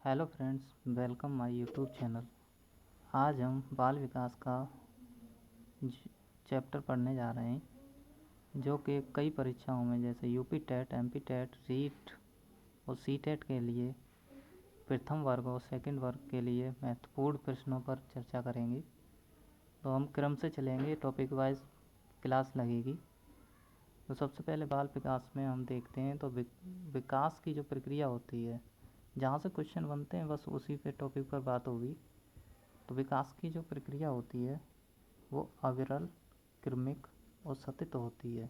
Hello friends, welcome my YouTube channel. आज हम बाल विकास का चैप्टर पढ़ने जा रहे हैं, जो कि कई परीक्षाओं में जैसे UP TET, MP TET, REET और सी टेट के लिए प्रथम वर्ग और सेकंड वर्ग के लिए महत्वपूर्ण प्रश्नों पर चर्चा करेंगे। तो हम क्रम से चलेंगे, टॉपिक वाइज क्लास लगेगी। तो सबसे पहले बाल विकास में हम देखते हैं तो विकास की जो प्रक्रिया होती है, जहाँ से क्वेश्चन बनते हैं बस उसी पे टॉपिक पर बात होगी। तो विकास की जो प्रक्रिया होती है वो अविरल, क्रमिक और सतत होती है,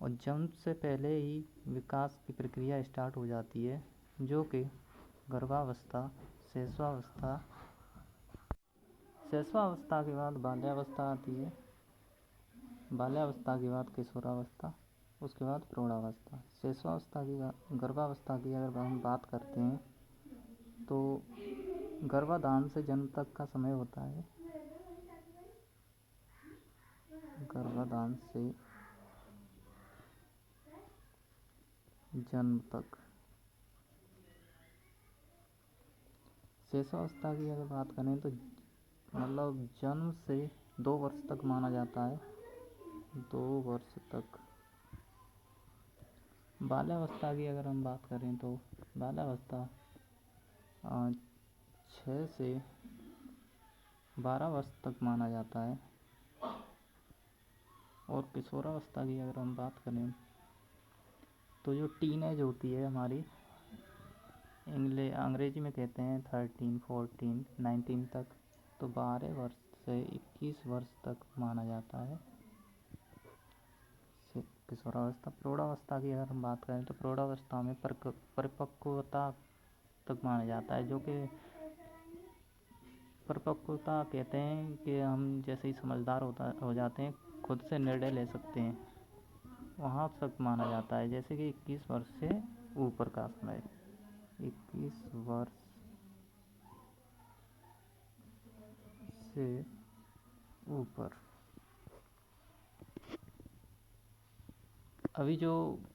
और जन्म से पहले ही विकास की प्रक्रिया स्टार्ट हो जाती है, जो कि गर्भावस्था, शैशवावस्था, शैशवावस्था के बाद बाल्यावस्था आती है, बाल्यावस्था के बाद किशोरावस्था, उसके बाद प्रौढ़ावस्था। शैशवावस्था की, गर्भावस्था की अगर हम बात करते हैं तो गर्भाधान से जन्म तक का समय होता है। गर्भाधान से जन्म तक। शैशवावस्था की अगर बात करें तो मतलब जन्म से 2 वर्ष तक माना जाता है, 2 वर्ष तक। बाल्यावस्था की अगर हम बात करें तो बाल्यावस्था 6 से 12 वर्ष तक माना जाता है। और किशोरावस्था की अगर हम बात करें तो जो टीन एज होती है हमारी, अंग्रेजी में कहते हैं 13, 14, 19 तक, तो 12 वर्ष से 21 वर्ष तक माना जाता है किशोरावस्था। प्रौढ़ावस्था की अगर हम बात करें तो प्रौढ़ावस्था में परिपक्वता तक माना जाता है, जो कि परिपक्वता कहते हैं कि हम जैसे ही समझदार हो जाते हैं, खुद से निर्णय ले सकते हैं, वहाँ तक माना जाता है। जैसे कि 21 वर्ष से ऊपर का समय, 21 वर्ष से ऊपर। अभी जो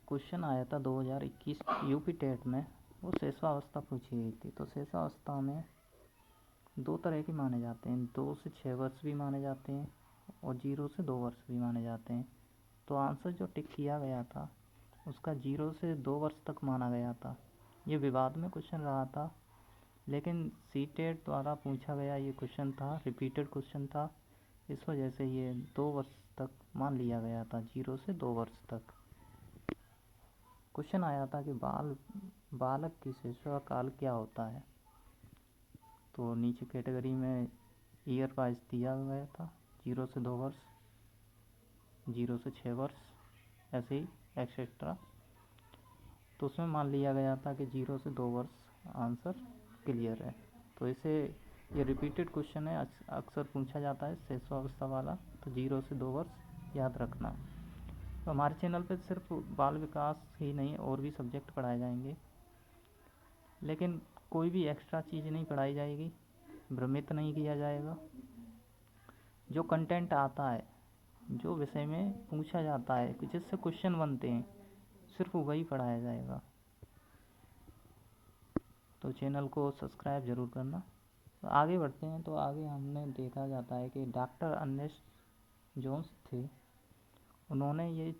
क्वेश्चन आया था 2021 यूपी टेट में, वो शैशवावस्था पूछी गई थी। तो शैशवावस्था में 2 तरह के माने जाते हैं, 2 से 6 वर्ष भी माने जाते हैं और 0 से 2 वर्ष भी माने जाते हैं। तो आंसर जो टिक किया गया था उसका 0 से 2 वर्ष तक माना गया था। ये विवाद में क्वेश्चन रहा था, लेकिन सी टेट द्वारा पूछा गया ये क्वेश्चन था, रिपीटेड क्वेश्चन था, इस वजह से ये 2 वर्ष तक मान लिया गया था, 0 से 2 वर्ष तक। क्वेश्चन आया था कि बालक की शैशव काल क्या होता है। तो नीचे कैटेगरी में ईयर वाइज दिया गया था, 0 से 2 वर्ष, 0 से 6 वर्ष, ऐसे ही एक्सेट्रा। तो उसमें मान लिया गया था कि 0 से 2 वर्ष आंसर क्लियर है। तो इसे ये रिपीटेड क्वेश्चन है, अक्सर पूछा जाता है शैशवावस्था वाला, तो 0 से 2 वर्ष याद रखना। तो हमारे चैनल पे सिर्फ बाल विकास ही नहीं और भी सब्जेक्ट पढ़ाए जाएंगे, लेकिन कोई भी एक्स्ट्रा चीज़ नहीं पढ़ाई जाएगी, भ्रमित नहीं किया जाएगा। जो कंटेंट आता है, जो विषय में पूछा जाता है, जिससे क्वेश्चन बनते हैं, सिर्फ वही पढ़ाया जाएगा। तो चैनल को सब्सक्राइब ज़रूर करना। तो आगे बढ़ते हैं। तो आगे हमने देखा जाता है कि डॉक्टर अर्नेस्ट जोन्स थे, उन्होंने ये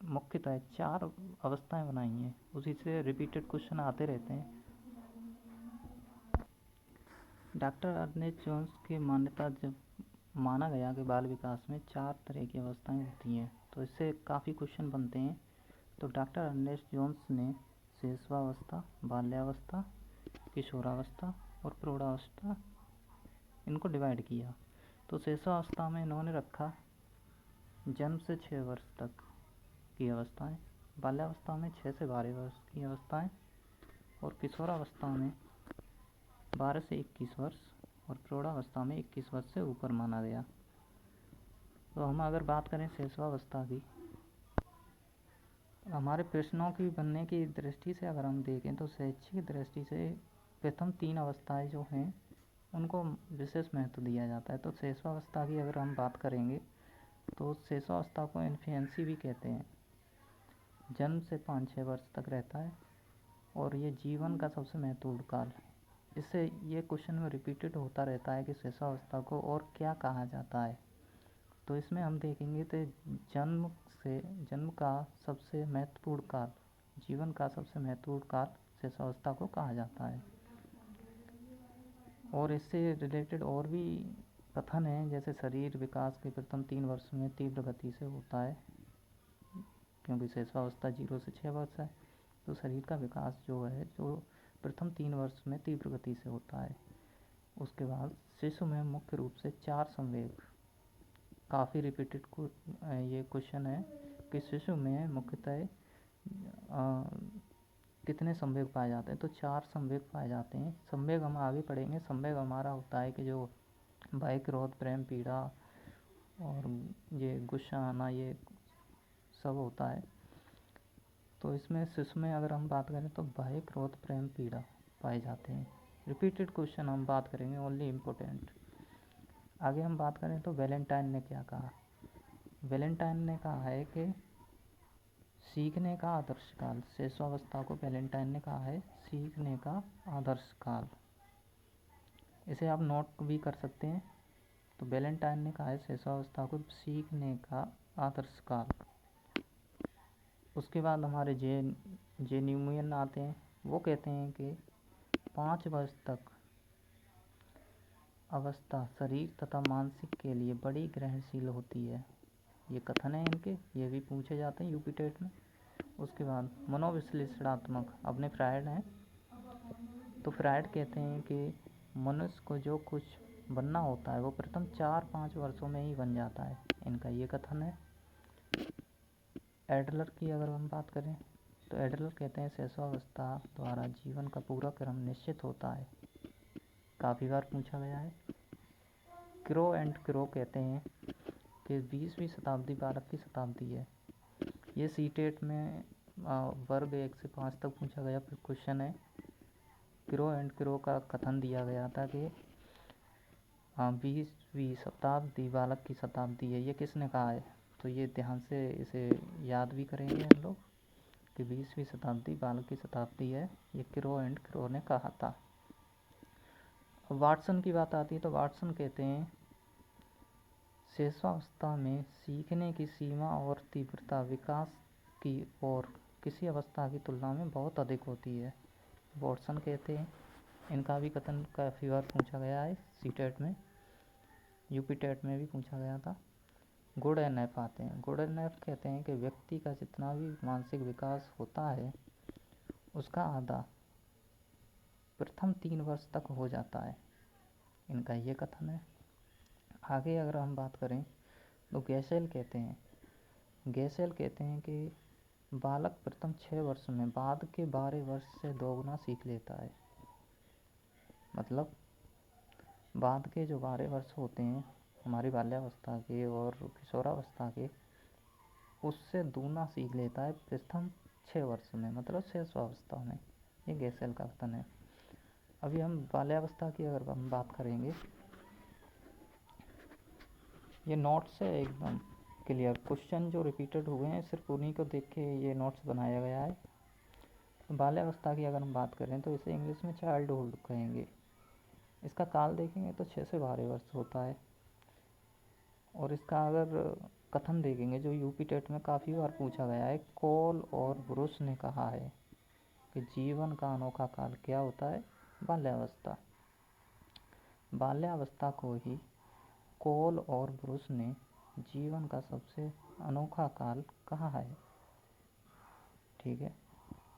मुख्यतः 4 अवस्थाएं बनाई हैं, उसी से रिपीटेड क्वेश्चन आते रहते हैं। डॉक्टर अर्नेस्ट जोन्स की मान्यता जब माना गया कि बाल विकास में 4 तरह की अवस्थाएं होती हैं, तो इससे काफ़ी क्वेश्चन बनते हैं। तो डॉक्टर अर्नेस्ट जोन्स ने शैशवावस्था, बाल्यावस्था, किशोरावस्था और प्रौढ़ावस्था इनको डिवाइड किया। तो शैशवावस्था में इन्होंने रखा जन्म से 6 वर्ष तक की अवस्थाएं, बाल्यावस्था में 6 से 12 वर्ष की अवस्थाएं, और किशोरावस्था में 12 से 21 वर्ष, और प्रौढ़ावस्था में 21 वर्ष से ऊपर माना गया। तो हम अगर बात करें शैशवावस्था की, हमारे प्रश्नों की बनने की दृष्टि से अगर हम देखें तो शैक्षिक दृष्टि से प्रथम 3 अवस्थाएं जो हैं उनको विशेष महत्व दिया जाता है। तो शैशवावस्था की अगर हम बात करेंगे तो शैशवावस्था को इन्फेंसी भी कहते हैं, जन्म से 5-6 वर्ष तक रहता है। और ये जीवन का सबसे महत्वपूर्ण काल है। इससे ये क्वेश्चन में रिपीटेड होता रहता है कि शिशुअवस्था को और क्या कहा जाता है। तो इसमें हम देखेंगे तो जन्म का सबसे महत्वपूर्ण काल, जीवन का सबसे महत्वपूर्ण काल शिशुअवस्था को कहा जाता है। और इससे रिलेटेड और भी कथन हैं, जैसे शरीर विकास के प्रथम 3 वर्ष में तीव्र गति से होता है, क्योंकि शिशुअवस्था 0 से 6 वर्ष है। तो शरीर का विकास जो है जो प्रथम 3 वर्ष में तीव्र गति से होता है। उसके बाद शिशु में मुख्य रूप से 4 संवेग, काफ़ी रिपीटेड ये क्वेश्चन है कि शिशु में मुख्यतः कितने संवेग पाए जाते हैं। तो 4 संवेग पाए जाते हैं। संवेग हम आगे पढ़ेंगे। संवेग हमारा होता है कि जो भय, क्रोध, प्रेम, पीड़ा और ये गुस्सा आना, ये सब होता है। तो इसमें शिशु में अगर हम बात करें तो भय, क्रोध, प्रेम, पीड़ा पाए जाते हैं। रिपीटेड क्वेश्चन हम बात करेंगे, ओनली इम्पोर्टेंट। आगे हम बात करें तो वैलेंटाइन ने क्या कहा। वैलेंटाइन ने कहा है कि सीखने का आदर्श काल, शिशुअवस्था को वैलेंटाइन ने कहा है सीखने का आदर्श काल। इसे आप नोट भी कर सकते हैं। तो वैलेंटाइन ने कहा है शिशुअवस्था को सीखने का आदर्श काल। उसके बाद हमारे जे न्यूमियन आते हैं। वो कहते हैं कि 5 वर्ष तक अवस्था शरीर तथा मानसिक के लिए बड़ी ग्रहणशील होती है। ये कथन है इनके, ये भी पूछे जाते हैं यूपी टेट में। उसके बाद मनोविश्लेषणात्मक अपने फ्रायड हैं। तो फ्रायड कहते हैं कि मनुष्य को जो कुछ बनना होता है वो प्रथम 4-5 वर्षों में ही बन जाता है। इनका ये कथन है। एडलर की अगर हम बात करें तो एडलर कहते हैं शिशुअवस्था द्वारा जीवन का पूरा क्रम निश्चित होता है। काफ़ी बार पूछा गया है। क्रो एंड क्रो कहते हैं कि 20वीं शताब्दी बालक की शताब्दी है। ये सीटेट में वर्ग 1 से 5 तक पूछा गया क्वेश्चन है। क्रो एंड क्रो का कथन दिया गया था कि 20वीं शताब्दी बालक की शताब्दी है। ये किसने कहा है? तो ये ध्यान से इसे याद भी करेंगे हम लोग कि 20वीं शताब्दी बालक की शताब्दी है। ये क्रो एंड क्रो ने कहा था। वाटसन की बात आती है तो वाटसन कहते हैं शिशुअवस्था में सीखने की सीमा और तीव्रता विकास की और किसी अवस्था की तुलना में बहुत अधिक होती है। वाटसन कहते हैं। इनका भी कथन काफ़ी बार पूछा गया है सीटेट में, यूपी टेट में भी पूछा गया था। गुड एंड एफ आते हैं। गुड एंड एफ कहते हैं कि व्यक्ति का जितना भी मानसिक विकास होता है उसका आधा प्रथम 3 वर्ष तक हो जाता है। इनका ये कथन है। आगे अगर हम बात करें तो गैसेल कहते हैं कि बालक प्रथम 6 वर्ष में बाद के 12 वर्ष से दोगुना सीख लेता है। मतलब बाद के जो 12 वर्ष होते हैं हमारी बाल्यावस्था के और किशोरावस्था के, उससे दूना सीख लेता है प्रथम 6 वर्ष में, मतलब शिशुअवस्था में। ये गैसेल का कथन है। अभी हम बाल्यावस्था की अगर हम बात करेंगे, ये नोट्स है एकदम क्लियर। क्वेश्चन जो रिपीटेड हुए हैं सिर्फ उन्हीं को देख के ये नोट्स बनाया गया है। तो बाल्यावस्था की अगर हम बात करें तो इसे इंग्लिश में चाइल्डहुड कहेंगे। इसका काल देखेंगे तो 6 से 12 वर्ष होता है। और इसका अगर कथन देखेंगे जो यूपी टेट में काफ़ी बार पूछा गया है, कोल और ब्रुस ने कहा है कि जीवन का अनोखा काल क्या होता है? बाल्यावस्था। बाल्यावस्था को ही कोल और ब्रुस ने जीवन का सबसे अनोखा काल कहा है। ठीक है।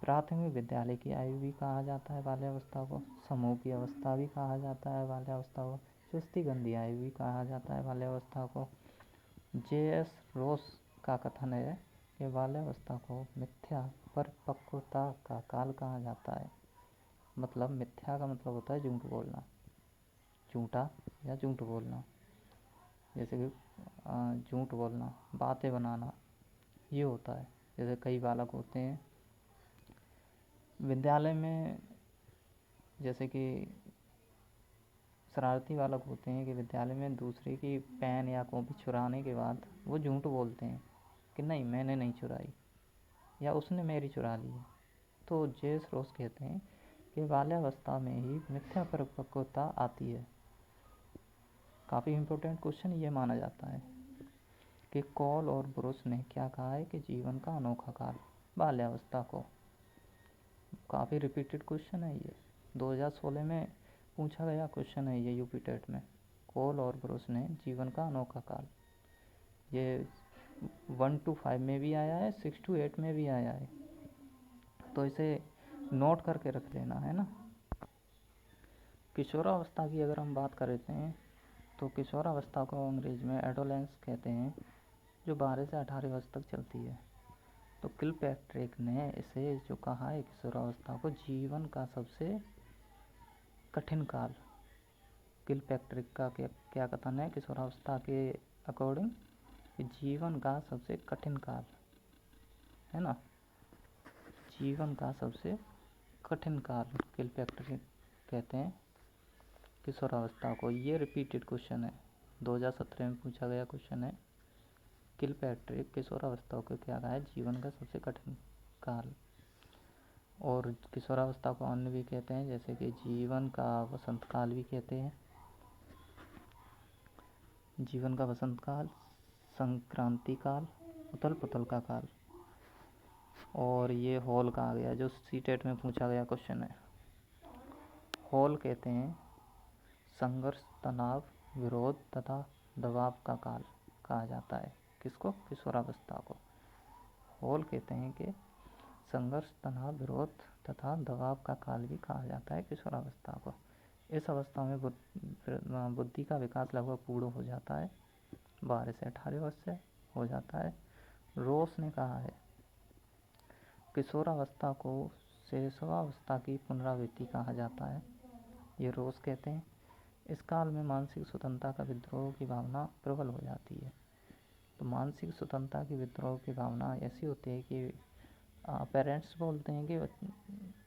प्राथमिक विद्यालय की आयु भी कहा जाता है बाल्यावस्था को। समूह की अवस्था भी कहा जाता है बाल्यावस्था को। चुस्ती गंदी आयु भी कहा जाता है बाल्यावस्था को। जे.एस. रोस का कथन है कि बाल्यावस्था को मिथ्या परिपक्वता का काल कहा जाता है। मतलब मिथ्या का मतलब होता है झूठ बोलना, झूठा या झूठ बोलना, जैसे कि झूठ बोलना, बातें बनाना, ये होता है। जैसे कई बालक होते हैं विद्यालय में, जैसे कि शरारती बालक होते हैं कि विद्यालय में दूसरे की पेन या कॉपी चुराने के बाद वो झूठ बोलते हैं कि नहीं मैंने नहीं चुराई या उसने मेरी चुरा ली है। तो जेस रोस कहते हैं कि बाल्यावस्था में ही मिथ्या परिपक्वता आती है। काफ़ी इम्पोर्टेंट क्वेश्चन ये माना जाता है कि कॉल और ब्रुस ने क्या कहा है कि जीवन का अनोखा काल बाल्यावस्था को। काफ़ी रिपीटेड क्वेश्चन है ये, 2016 में पूछा गया क्वेश्चन है ये यूपी टेट में। कॉल और ब्रुस ने जीवन का अनोखा काल, ये 1 to 5 में भी आया है, 6 to 8 में भी आया है, तो इसे नोट करके रख लेना है ना। किशोरावस्था की अगर हम बात करते हैं तो किशोरावस्था को अंग्रेज में एडोलेंस कहते हैं, जो 12 से 18 वर्ष तक चलती है। तो किलपैट्रिक ने इसे जो कहा है किशोरावस्था को जीवन का सबसे कठिन काल। किलपैट्रिक का क्या कथन है किशोरावस्था के अकॉर्डिंग, जीवन का सबसे कठिन काल है ना, जीवन का सबसे कठिन काल किलपैट्रिक कहते हैं किशोरावस्था को। ये रिपीटेड क्वेश्चन है, 2017 में पूछा गया क्वेश्चन है। किलपैट्रिक किशोरावस्था को क्या कहा है, जीवन का सबसे कठिन काल। और किशोरावस्था को अन्य भी कहते हैं, जैसे कि जीवन का वसंत काल भी कहते हैं, जीवन का वसंत काल, संक्रांति काल, उथल पुथल का काल। और ये हॉल का आ गया, जो सीटेट में पूछा गया क्वेश्चन है। हॉल कहते हैं संघर्ष, तनाव, विरोध तथा दबाव का काल कहा जाता है। किसको, किशोरावस्था को। हॉल कहते हैं कि संघर्ष, तनाव, विरोध तथा दबाव का काल भी कहा जाता है किशोरावस्था को। इस अवस्था में बुद्धि का विकास लगभग पूर्ण हो जाता है, 12 से 18 वर्ष से हो जाता है। रोस ने कहा है किशोरावस्था को शैशवावस्था की पुनरावृत्ति कहा जाता है, ये रोस कहते हैं। इस काल में मानसिक स्वतंत्रता का विद्रोह की भावना प्रबल हो जाती है। तो मानसिक स्वतंत्रता की विद्रोह की भावना ऐसी होती है कि पेरेंट्स बोलते हैं कि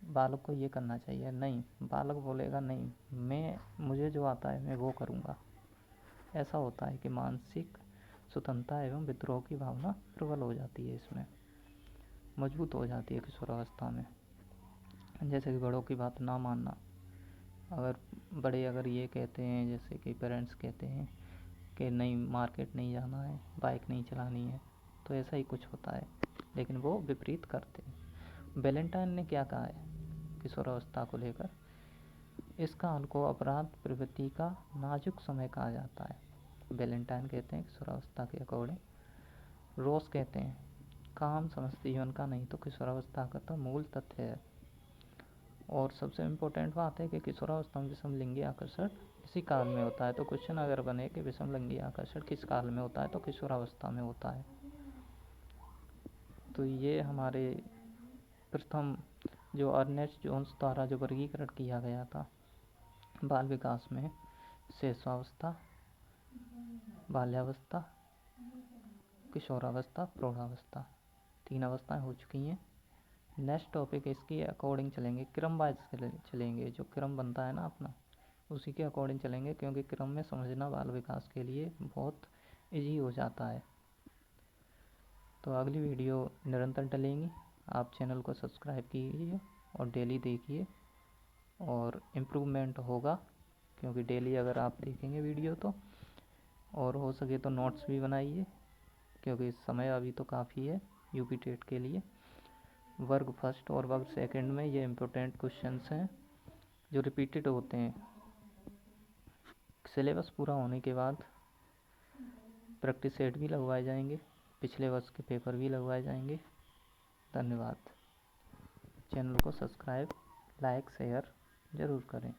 बालक को ये करना चाहिए, नहीं, बालक बोलेगा नहीं, मुझे जो आता है मैं वो करूँगा। ऐसा होता है कि मानसिक स्वतंत्रता एवं विद्रोह की भावना प्रबल हो जाती है, इसमें मजबूत हो जाती है किशोरावस्था में। जैसे कि बड़ों की बात ना मानना, अगर ये कहते हैं, जैसे कि पेरेंट्स कहते हैं कि नहीं मार्केट नहीं जाना है, बाइक नहीं चलानी है, तो ऐसा ही कुछ होता है, लेकिन वो विपरीत करते हैं। वैलेंटाइन ने क्या कहा है किशोरावस्था को लेकर, इस काल को अपराध प्रवृत्ति का नाजुक समय कहा जाता है। वैलेंटाइन कहते हैं किशोरावस्था के अकॉर्डिंग। रोस कहते हैं काम समस्त जीवन का नहीं, तो किशोरावस्था का तो मूल तथ्य है। और सबसे इम्पोर्टेंट बात है कि किशोरावस्था में विषमलिंगी आकर्षण इसी काल में होता है। तो क्वेश्चन अगर बने कि विषमलिंगी आकर्षण किस काल में होता है, तो किशोरावस्था में होता है। तो ये हमारे प्रथम जो अर्नेस्ट जोन्स द्वारा जो वर्गीकरण किया गया था बाल विकास में, शैशवावस्था, बाल्यावस्था, किशोरावस्था, प्रौढ़ावस्था, 3 अवस्थाएं हो चुकी हैं। नेक्स्ट टॉपिक इसके अकॉर्डिंग चलेंगे, क्रम वाइज चलेंगे, जो क्रम बनता है ना अपना, उसी के अकॉर्डिंग चलेंगे, क्योंकि क्रम में समझना बाल विकास के लिए बहुत इजी हो जाता है। तो अगली वीडियो निरंतर डलेंगी, आप चैनल को सब्सक्राइब कीजिए और डेली देखिए, और इम्प्रूवमेंट होगा, क्योंकि डेली अगर आप देखेंगे वीडियो तो, और हो सके तो नोट्स भी बनाइए, क्योंकि समय अभी तो काफ़ी है यूपी टेट के लिए। वर्ग फर्स्ट और वर्ग सेकंड में ये इम्पोर्टेंट क्वेश्चंस हैं जो रिपीटेड होते हैं। सिलेबस पूरा होने के बाद प्रैक्टिस सेट भी लगवाए जाएंगे, पिछले वर्ष के पेपर भी लगवाए जाएंगे। धन्यवाद। चैनल को सब्सक्राइब, लाइक, शेयर ज़रूर करें।